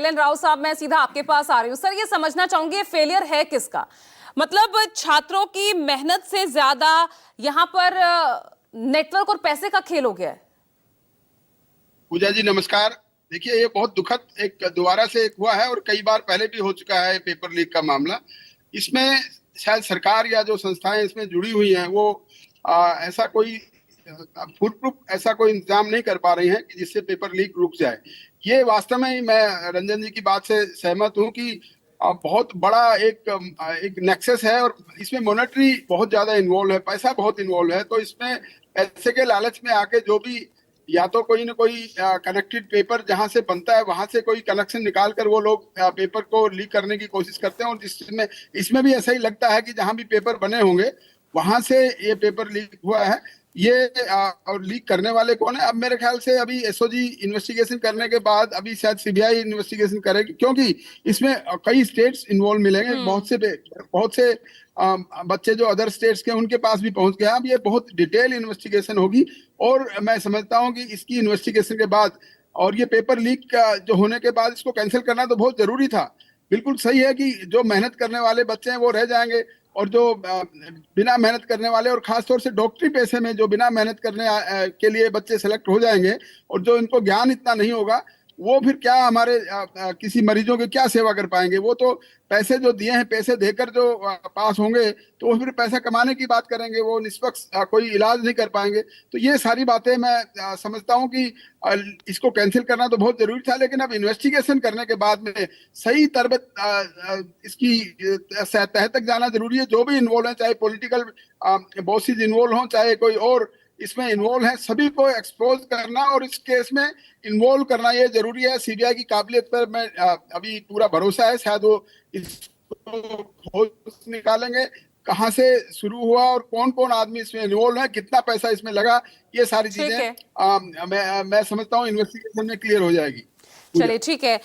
L Rao साहब, मैं सीधा आपके पास आ रही हूँ। सर, ये समझना चाहूंगी फेलियर है किसका? मतलब छात्रों की मेहनत से ज्यादा यहाँ पर नेटवर्क और पैसे का खेल हो गया है। पूजा जी नमस्कार। देखिए, ये बहुत दुखद एक दोबारा से एक हुआ है और कई बार पहले भी हो चुका है पेपर लीक का मामला। इसमें शायद सरकार या जो संस्थाएं इसमें जुड़ी हुई हैं वो ऐसा कोई फुल प्रूफ ऐसा कोई इंतजाम नहीं कर पा रही हैं कि जिससे पेपर लीक रुक जाए। ये वास्तव में ही मैं रंजन जी की बात से सहमत हूँ कि बहुत बड़ा एक नेक्सस है और इसमें मॉनेटरी बहुत ज्यादा इन्वॉल्व है, पैसा बहुत इन्वॉल्व है। तो इसमें पैसे के लालच में आके जो भी या तो कोई ना कोई कनेक्टेड पेपर जहां से बनता है वहां से कोई कनेक्शन निकाल कर वो लोग पेपर को लीक करने की कोशिश करते हैं। और जिसमें इसमें भी ऐसा ही लगता है कि जहां भी पेपर बने होंगे वहां से ये पेपर लीक हुआ है। ये और लीक करने वाले कौन है? अब मेरे ख्याल से अभी एसओजी इन्वेस्टिगेशन करने के बाद अभी शायद सीबीआई इन्वेस्टिगेशन करेगी, क्योंकि इसमें कई स्टेट्स इन्वॉल्व मिलेंगे। बहुत से बच्चे जो अदर स्टेट्स के उनके पास भी पहुंच गया। अब ये बहुत डिटेल इन्वेस्टिगेशन होगी और मैं समझता हूं कि इसकी इन्वेस्टिगेशन के बाद और ये पेपर लीक जो होने के बाद इसको कैंसिल करना तो बहुत जरूरी था। बिल्कुल सही है कि जो मेहनत करने वाले बच्चे हैं वो रह जाएंगे और जो बिना मेहनत करने वाले और खासतौर से डॉक्टरी पेशे में जो बिना मेहनत करने के लिए बच्चे सेलेक्ट हो जाएंगे और जो इनको ज्ञान इतना नहीं होगा वो फिर क्या हमारे किसी मरीजों की क्या सेवा कर पाएंगे? वो तो पैसे जो दिए हैं, पैसे देकर जो पास होंगे तो वो फिर पैसा कमाने की बात करेंगे, वो निष्पक्ष कोई इलाज नहीं कर पाएंगे। तो ये सारी बातें मैं समझता हूँ कि इसको कैंसिल करना तो बहुत जरूरी था, लेकिन अब इन्वेस्टिगेशन करने के बाद में सही तरबत इसकी तह तक जाना जरूरी है। जो भी इन्वॉल्व है, चाहे पॉलिटिकल बॉसेस इन्वॉल्व हों चाहे कोई और इसमें इन्वॉल्व है, सभी को एक्सपोज करना और इस केस में इन्वॉल्व करना ये जरूरी है। सीबीआई की काबिलियत पर मैं अभी पूरा भरोसा है, शायद वो इसको खोज निकालेंगे कहाँ से शुरू हुआ और कौन कौन आदमी इसमें इन्वॉल्व है, कितना पैसा इसमें लगा। ये सारी ठीक चीजें है, मैं समझता हूँ इन्वेस्टिगेशन में क्लियर हो जाएगी। चलिए ठीक है।